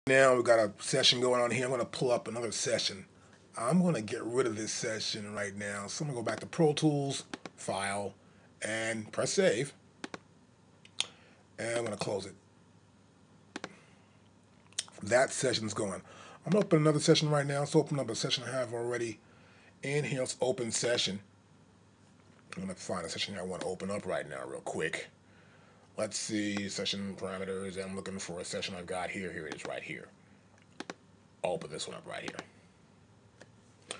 Now we've got a session going on here. I'm going to pull up another session. I'm going to get rid of this session right now. So I'm going to go back to Pro Tools, File, and press Save. And I'm going to close it. That session's going. I'm going to open another session right now. So open up a session I have already in here. Let's open session. I'm going to find a session I want to open up right now real quick. Let's see, session parameters. I'm looking for a session I've got here. Here it is right here. I'll open this one up right here. I'm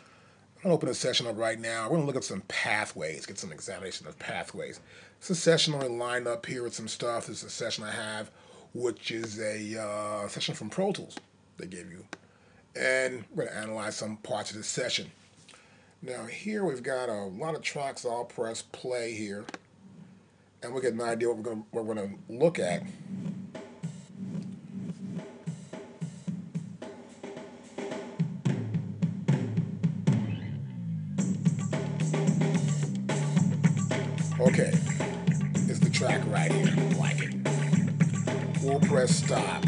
going to open a session up right now. We're going to look at some pathways, get some examination of pathways. It's a session already lined up here with some stuff. This is a session I have, which is a session from Pro Tools they gave you. And we're going to analyze some parts of this session. Now here we've got a lot of tracks. I'll press play here. And we'll get an idea what we're going to look at. Okay, it's the track right here. I like it. We'll press stop.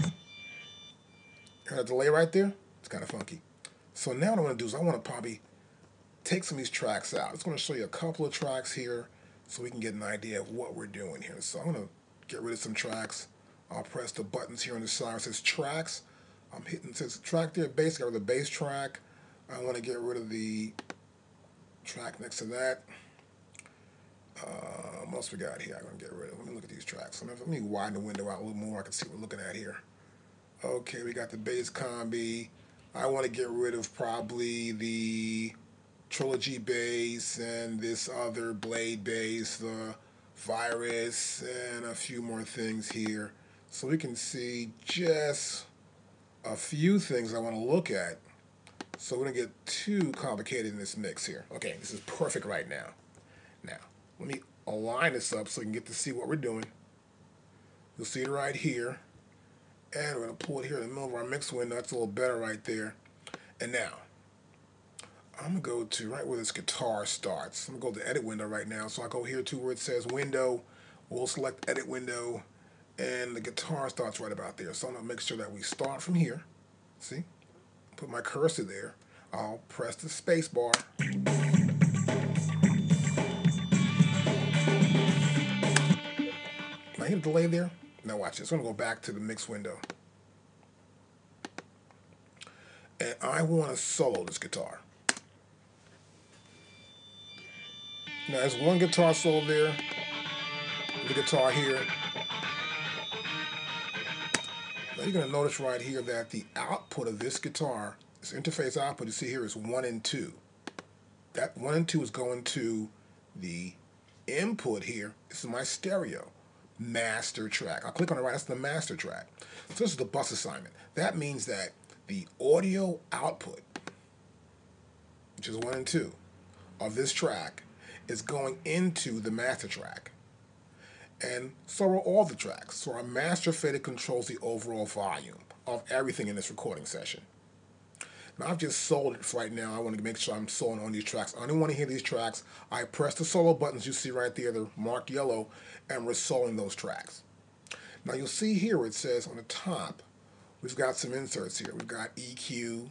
Hear that delay right there? It's kind of funky. So now what I want to do is I want to probably take some of these tracks out. It's going to show you a couple of tracks here so we can get an idea of what we're doing here. So I'm going to get rid of some tracks. I'll press the buttons here on the side. It says tracks. I'm hitting, it says track there, bass. Got rid of the bass track. I want to get rid of the track next to that. What else we got here? I'm going to get rid of. Let me look at these tracks. Let me widen the window out a little more. I can see what we're looking at here. Okay, we got the bass combi. I want to get rid of probably the Trilogy bass and this other Blade bass, the Virus, and a few more things here. So we can see just a few things I want to look at. So we don't get too complicated in this mix here. Okay, this is perfect right now. Now, let me align this up so you can get to see what we're doing. You'll see it right here. And we're going to pull it here in the middle of our mix window. That's a little better right there. And now, I'm going to go to right where this guitar starts. I'm going to go to the edit window right now. So I go here to where it says window. We'll select edit window. And the guitar starts right about there. So I'm going to make sure that we start from here. See? Put my cursor there. I'll press the space bar. Can I hit a delay there? Now watch this. I'm going to go back to the mix window. And I want to solo this guitar. Now there's one guitar solo there. The guitar here. Now you're going to notice right here that the output of this guitar, this interface output you see here is 1 and 2. That 1 and 2 is going to the input here. This is my stereo master track. I'll click on it right, that's the master track. So this is the bus assignment. That means that the audio output, which is 1 and 2, of this track is going into the master track. And so are all the tracks. So our master fader controls the overall volume of everything in this recording session. Now I've just soloed it right now. I want to make sure I'm soloing on these tracks. I don't want to hear these tracks. I press the solo buttons you see right there. They're marked yellow, and we're soloing those tracks. Now you'll see here it says on the top, we've got some inserts here. We've got EQ,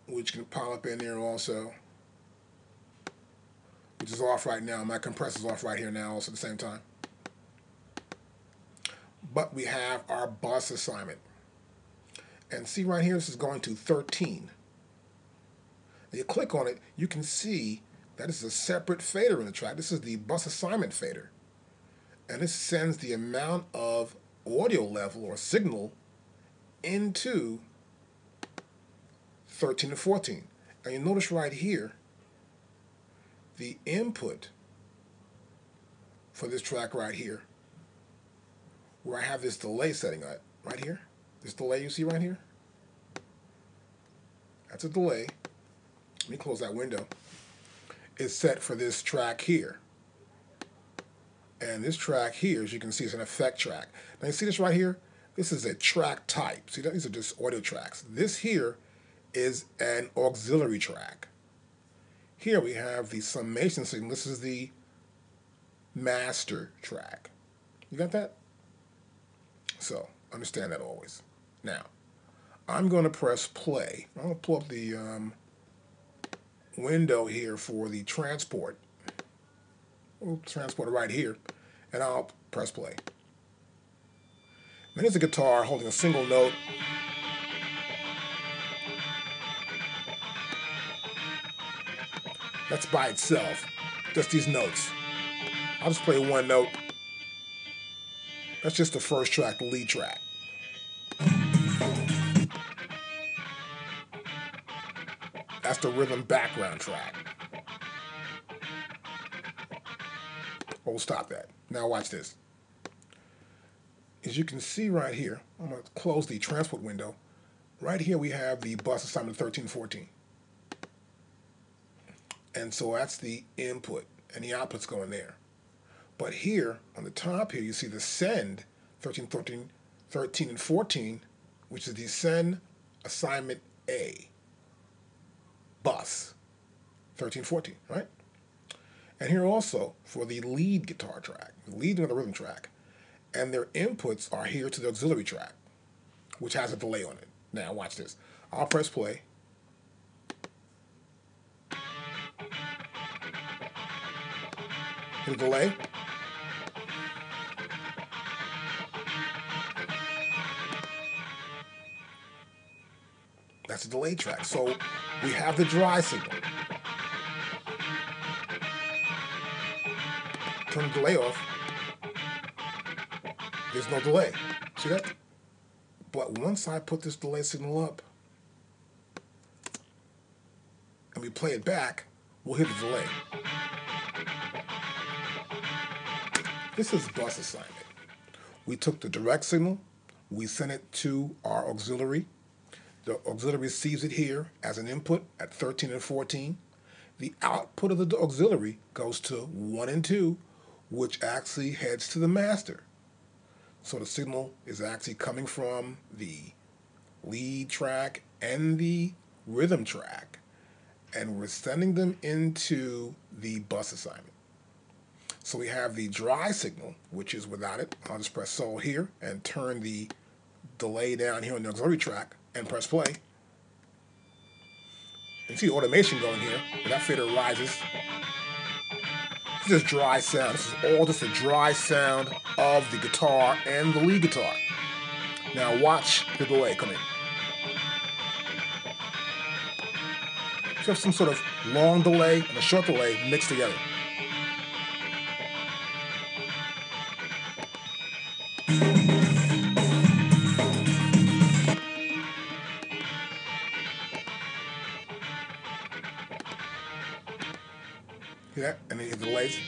which can pop up in there also, which is off right now. My compressor's off right here now also at the same time. But we have our bus assignment. And see right here, this is going to 13. And you click on it, you can see that this is a separate fader in the track. This is the bus assignment fader. And this sends the amount of audio level or signal into 13 and 14. And you notice right here, the input for this track right here, where I have this delay setting up right here. This delay you see right here, that's a delay. Let me close that window. It's set for this track here. And this track here, as you can see, is an effect track. Now you see this right here? This is a track type. See, these are just audio tracks. This here is an auxiliary track. Here we have the summation signal. This is the master track. You got that? So understand that always. Now, I'm going to press play. I'm going to pull up the window here for the transport. We'll transport it right here, and I'll press play. And here's a guitar holding a single note. That's by itself, just these notes. I'll just play one note. That's just the first track, the lead track. That's the rhythm background track. We'll stop that. Now watch this. As you can see right here, I'm going to close the transport window. Right here we have the bus assignment 1314. And so that's the input, and the output's going there. But here, on the top here, you see the send 13, 13, and 14, which is the send assignment A, bus 13, 14, right? And here also for the lead guitar track, the lead and the rhythm track, and their inputs are here to the auxiliary track, which has a delay on it. Now watch this. I'll press play. Hit a delay. That's a delay track. So we have the dry signal. Turn the delay off. There's no delay. See that? But once I put this delay signal up and we play it back, we'll hit the delay. This is bus assignment. We took the direct signal, we sent it to our auxiliary. The auxiliary receives it here as an input at 13 and 14. The output of the auxiliary goes to 1 and 2, which actually heads to the master. So the signal is actually coming from the lead track and the rhythm track, and we're sending them into the bus assignment. So we have the dry signal, which is without it. I'll just press sol here and turn the delay down here on the auxiliary track and press play. You see the automation going here. When that fader rises, this is dry sound. This is all just a dry sound of the guitar and the lead guitar. Now watch the delay come in. So you have some sort of long delay and a short delay mixed together. See that? And then you have the delays.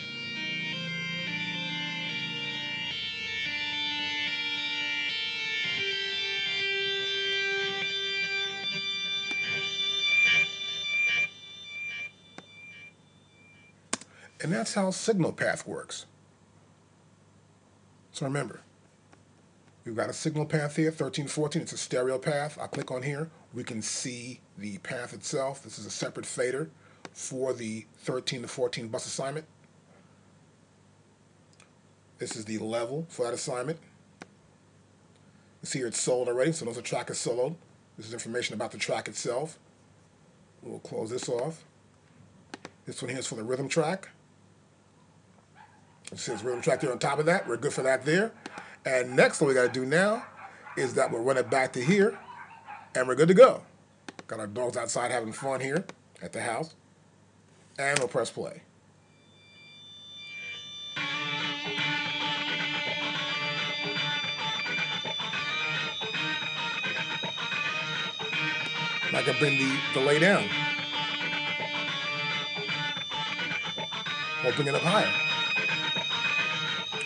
And that's how signal path works. So remember, we've got a signal path here, 1314. It's a stereo path. I'll click on here. We can see the path itself. This is a separate fader for the 13 to 14 bus assignment. This is the level for that assignment. You see here it's soloed already, so those are track is soloed. This is information about the track itself. We'll close this off. This one here is for the rhythm track. It says rhythm track there on top of that. We're good for that there. And next, what we got to do now is that we'll run it back to here, and we're good to go. Got our dogs outside having fun here at the house. And we'll press play. I can bring the delay down. Or bring it up higher.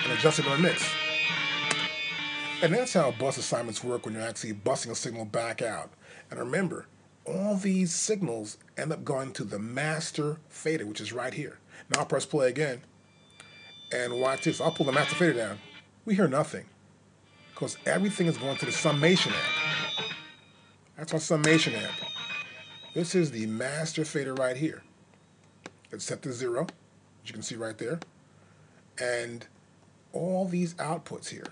And adjust it on the mix. And that's how bus assignments work when you're actually busing a signal back out. And remember, all these signals end up going to the master fader, which is right here. Now I'll press play again. And watch this. I'll pull the master fader down. We hear nothing. Because everything is going to the summation amp. That's our summation amp. This is the master fader right here. It's set to 0, as you can see right there. And all these outputs here,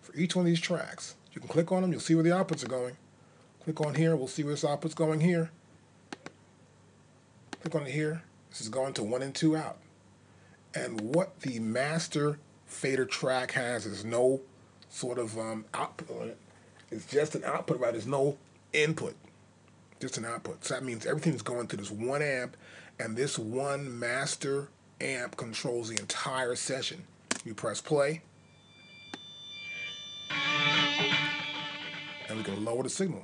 for each one of these tracks, you can click on them, you'll see where the outputs are going. Click on here. We'll see where this output's going here. Click on it here. This is going to 1 and 2 out. And what the master fader track has is no sort of output on it. It's just an output, right? There's no input, just an output. So that means everything's going to this 1 amp, and this one master amp controls the entire session. You press play, and we can lower the signal.